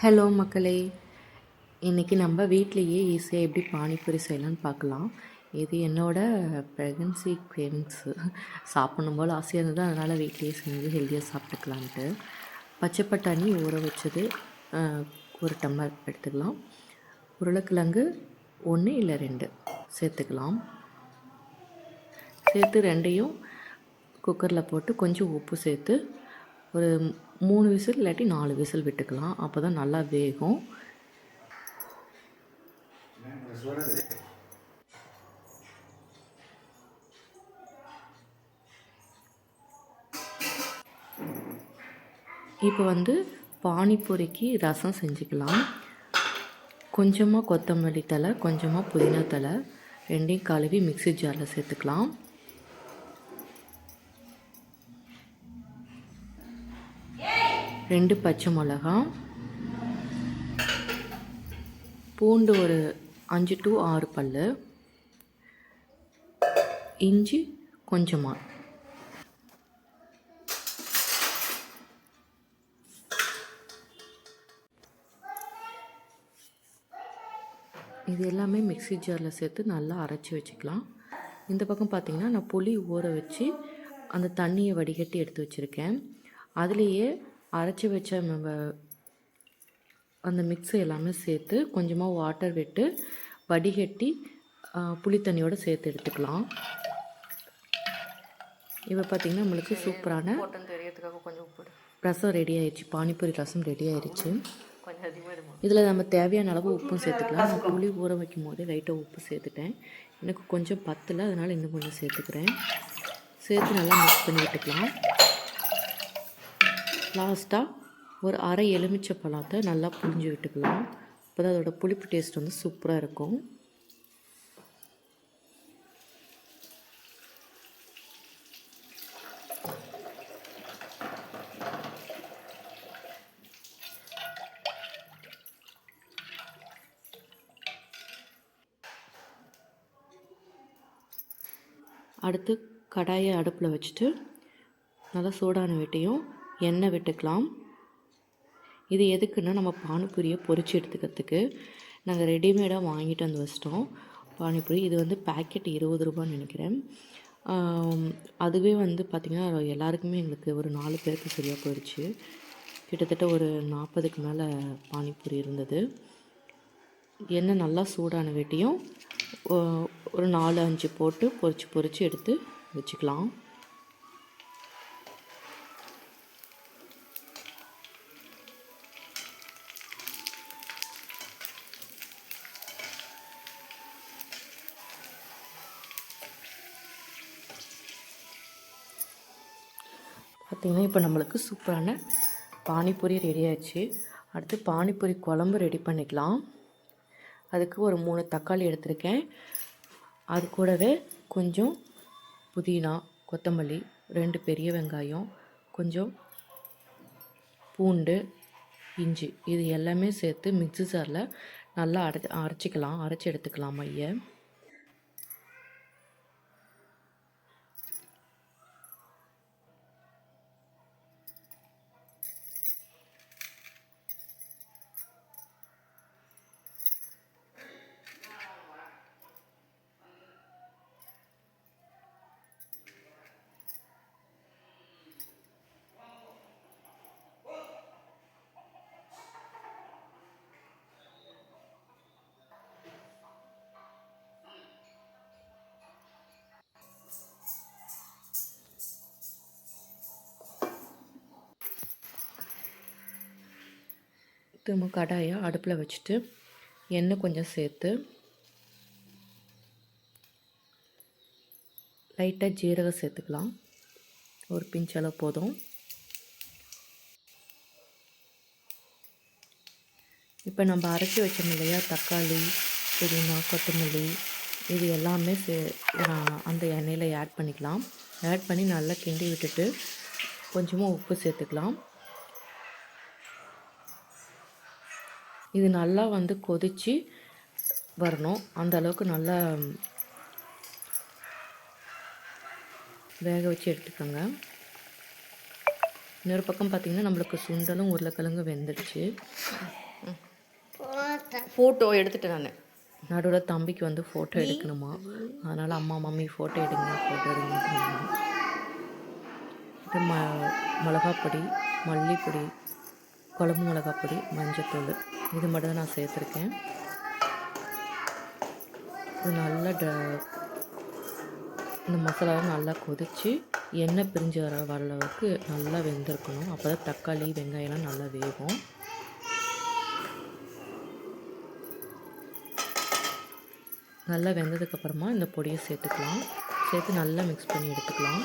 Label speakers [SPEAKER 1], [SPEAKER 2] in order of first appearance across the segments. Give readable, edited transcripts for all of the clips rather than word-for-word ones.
[SPEAKER 1] Hello மக்களே, இன்றைக்கி நம்ம வீட்லேயே ஈஸியாக எப்படி பானிபூரி செய்யலான்னு பார்க்கலாம். இது என்னோடய ப்ரெக்னன்சி க்ரேவிங்ஸு. சாப்பிடணும் போல் ஆசையாக இருந்தது, அதனால் வீட்லேயே செஞ்சு ஹெல்த்தியாக சாப்பிட்டுக்கலான்ட்டு. பச்சை பட்டாணி ஊற வச்சது 1 டம்ளர் எடுத்துக்கலாம். உருளைக்கிழங்கு 1 இல்லை 2 சேர்த்துக்கலாம். சேர்த்து 2யும் குக்கரில் போட்டு கொஞ்சம் உப்பு சேர்த்து ஒரு 3 விசில் இல்லாட்டி 4 விசில் விட்டுக்கலாம். அப்போ தான் நல்லா வேகும். இப்போ பானிபூரிக்கு ரசம் செஞ்சுக்கலாம். கொஞ்சமாக கொத்தமல்லி தழை, கொஞ்சமாக புதினா தழை 2யும் கழுவி மிக்ஸி ஜாரில் சேர்த்துக்கலாம். ரெண்டு பச்சை மிளகா, பூண்டு ஒரு 5 to 6 பல், இஞ்சி கொஞ்சமாக, இது எல்லாமே மிக்ஸி ஜாரில் சேர்த்து நல்லா அரைச்சி வச்சுக்கலாம். இந்த பக்கம் பார்த்திங்கன்னா நான் புளி ஊற வச்சு அந்த தண்ணியை வடிகட்டி எடுத்து வச்சுருக்கேன். அதுலேயே அரைச்சி வச்ச அந்த மிக்ஸை எல்லாமே சேர்த்து கொஞ்சமாக வாட்டர் விட்டு வடிகட்டி புளி தண்ணியோடு சேர்த்து எடுத்துக்கலாம். இப்போ பார்த்திங்கன்னா நம்மளுக்கு சூப்பரான ரசம் ரெடி ஆயிடுச்சு. பானிபூரி ரசம் ரெடி ஆயிடுச்சு. இதில் நம்ம தேவையான அளவு உப்பும் சேர்த்துக்கலாம். நான் புளி ஊற வைக்கும் போதே லைட்டாக உப்பு சேர்த்துட்டேன். எனக்கு கொஞ்சம் பத்தலை, அதனால் இன்னும் கொஞ்சம் சேர்த்துக்கிறேன். சேர்த்து நல்லா மிக்ஸ் பண்ணி விட்டுக்கலாம். லாஸ்ட்டாக ஒரு அரை எலுமிச்சை பழத்தை நல்லா புழிஞ்சு விட்டுக்கலாம். அப்போ தான் அதோடய புளிப்பு டேஸ்ட் சூப்பராக இருக்கும். அடுத்து கடாயை அடுப்பில் வச்சுட்டு நல்லா சூடான வெட்டையும் எண்ணெய் விட்டுக்கலாம். இது எதுக்குன்னா நம்ம பானிபூரியை பொரித்து எடுத்துக்கிறதுக்கு. நாங்கள் ரெடிமேடாக வாங்கிட்டு வந்து வச்சிட்டோம் பானிபூரி. இது பேக்கெட் 20 ரூபான்னு நினைக்கிறேன். அதுவே பார்த்திங்கன்னா எல்லாருக்குமே எங்களுக்கு ஒரு 4 பேருக்கு சரியாக போயிடுச்சு. கிட்டத்தட்ட ஒரு 40க்கு மேலே பானிபூரி இருந்தது. எண்ணெய் நல்லா சூடான வெட்டியும் ஒரு 4-5 போட்டு பொரித்து எடுத்து வச்சுக்கலாம். பார்த்திங்கன்னா இப்போ நம்மளுக்கு சூப்பரான பானிபூரி ரெடி ஆயிடுச்சு. அடுத்து பானிபூரி குழம்பு ரெடி பண்ணிக்கலாம். அதுக்கு ஒரு 3 தக்காளி எடுத்திருக்கேன். அது கூடவே கொஞ்சம் புதினா, கொத்தமல்லி, 2 பெரிய வெங்காயம், கொஞ்சம் பூண்டு, இஞ்சி இது எல்லாமே சேர்த்து மிக்ஸி ஜாரில் நல்லா அரைச்சி எடுத்துக்கலாம் மைய. திரும்ப கடாயை அடுப்பில் வச்சுட்டு எண்ணெய் கொஞ்சம் சேர்த்து லைட்டாக ஜீரகம் சேர்த்துக்கலாம். ஒரு பிஞ்ச் அளவு போதும். இப்போ நம்ம அரைச்சி வச்சோம் இல்லையா, தக்காளி, புதினா, கொத்தமல்லி இது எல்லாமே அந்த எண்ணெயில் ஆட் பண்ணிக்கலாம். ஆட் பண்ணி நல்லா கிண்டி விட்டுட்டு கொஞ்சமாக உப்பு சேர்த்துக்கலாம். இது நல்லா கொதித்து வரணும். அந்த அளவுக்கு நல்லா வேக வச்சு எடுத்துக்கோங்க. இன்னொரு பக்கம் பார்த்திங்கன்னா நம்மளுக்கு சுண்டலும் உருளைக்கிழங்கும் வெந்துடுச்சு. ஃபோட்டோ எடுத்துட்டேன் நான். நடுவில் தம்பிக்கு வந்து ஃபோட்டோ எடுக்கணுமா, அதனால் அம்மா மம்மி ஃபோட்டோ எடுங்க ஃபோட்டோ எடுங்க. இது மிளகாப்பொடி, மல்லிப்பொடி, குழம்பு மிளகாப்பொடி, மஞ்சத்தூள் இது மட்டும் தான் நான் சேர்த்துருக்கேன். இது நல்லா இந்த மசாலாவை நல்லா கொதித்து எண்ணெய் பிரிஞ்சு வர அளவுக்கு நல்லா வெந்திருக்கணும். அப்போ தான் தக்காளி வெங்காயம்லாம் நல்லா வேகும். நல்லா வெந்ததுக்கப்புறமா இந்த பொடியை சேர்த்துக்கலாம். சேர்த்து நல்லா மிக்ஸ் பண்ணி எடுத்துக்கலாம்.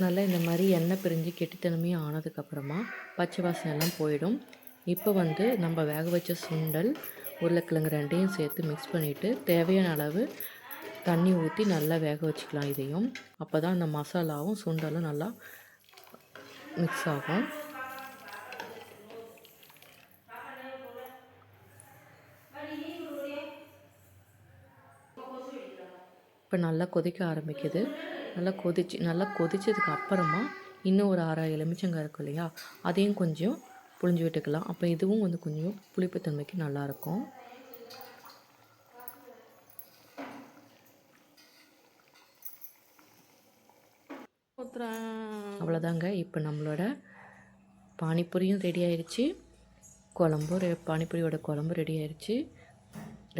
[SPEAKER 1] நல்லா இந்த மாதிரி எண்ணெய் பிரிஞ்சு கெட்டித்தனமே ஆனதுக்கப்புறமா பச்சை வாசனை எல்லாம் போயிடும். இப்போ வந்து நம்ம வேக வச்ச சுண்டல், உருளைக்கிழங்கு ரெண்டையும் சேர்த்து மிக்ஸ் பண்ணிவிட்டு தேவையான அளவு தண்ணி ஊற்றி நல்லா வேக வச்சுக்கலாம். இதையும் அப்போ தான் அந்த மசாலாவும் சுண்டலும் நல்லா மிக்ஸ் ஆகும். இப்போ நல்லா கொதிக்க ஆரம்பிக்குது. நல்லா கொதிச்சதுக்கு அப்புறமா இன்னும் ஒரு அரை எலுமிச்சங்காய் இருக்கும் இல்லையா, அதையும் கொஞ்சம் புழிஞ்சு விட்டுக்கலாம். அப்போ இதுவும் வந்து கொஞ்சம் புளிப்புத்தன்மைக்கு நல்லாயிருக்கும். அவ்வளோதாங்க. இப்போ நம்மளோட பானிபூரியும் ரெடி ஆயிடுச்சு, பானிபூரியோட குழம்பு ரெடி ஆயிடுச்சு,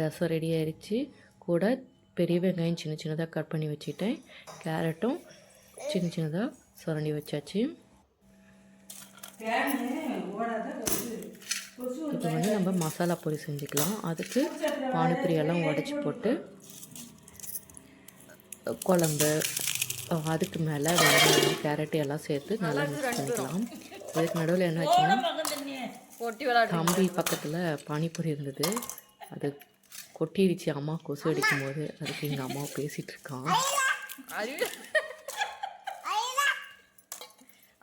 [SPEAKER 1] ரசம் ரெடி ஆயிடுச்சு. கூட பெரிய வெங்காயம் சின்ன சின்னதாக கட் பண்ணி வச்சுட்டேன், கேரட்டும் சின்ன சின்னதாக சுரண்டி வச்சாச்சு. இப்போ வந்து நம்ம மசாலா பொரி செஞ்சுக்கலாம். அதுக்கு பானிபூரியெல்லாம் உடச்சி போட்டு குழம்பு, அதுக்கு மேலே வெங்காயம் கேரட்டு எல்லாம் சேர்த்து நல்லா மிக்ஸ் பண்ணிக்கலாம். இதுக்கு நடுவில் என்ன ஆச்சுன்னா, தம்பி பக்கத்தில் பானிபூரி இருந்தது, அது கொட்டிடுச்சு. அம்மா கொசு அடிக்கும் போது அதுக்கு எங்கள் அம்மா பேசிகிட்டு இருக்கான்.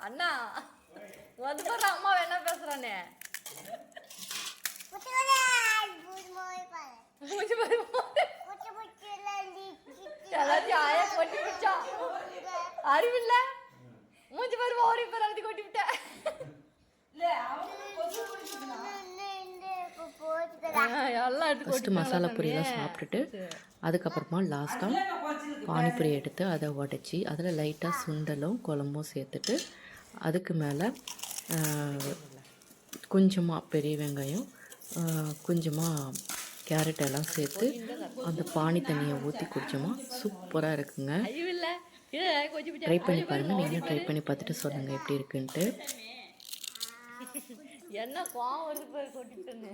[SPEAKER 2] அண்ணா வந்து அம்மா என்ன பேசுறானே, அறிவில்ல மூஞ்சி பாரு ஓரி பேர் எழுதி கொட்டி விட்டேன்.
[SPEAKER 1] ஃபஸ்ட்டு மசாலா பொரியெல்லாம் சாப்பிட்டுட்டு அதுக்கப்புறமா லாஸ்ட்டாக பானிபூரி எடுத்து அதை உடச்சி அதில் லைட்டாக சுண்டலும் குழம்பும் சேர்த்துட்டு அதுக்கு மேலே கொஞ்சமாக பெரிய வெங்காயம், கொஞ்சமாக கேரட் எல்லாம் சேர்த்து அந்த பானி தண்ணியை ஊற்றி குடிச்சோமா சூப்பராக இருக்குங்க. ட்ரை பண்ணி பாருங்கள். நீங்களும் ட்ரை பண்ணி பார்த்துட்டு சொல்லுங்கள் எப்படி இருக்குன்ட்டு.
[SPEAKER 2] என்ன கோவம் வருது போய் கொட்டிட்டேன்னு.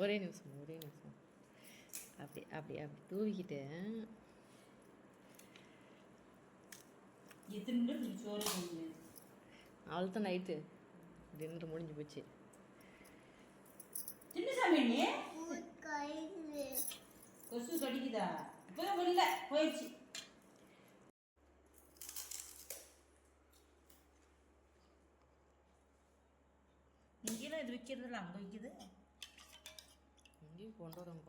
[SPEAKER 1] ஒரே நிமிஷம் அப்படி அப்படி அப்படி தூவிக்கிட்டு அவ்வளோதான். நைட்டு டின்னர் முடிஞ்சு போச்சு.
[SPEAKER 3] கொசு கடிக்குதா? இப்போ போயிடுச்சு. இங்கேலாம் இது விற்கிறதுல அங்கே விற்கிது.
[SPEAKER 1] இங்கேயும் கொண்டு வரோம்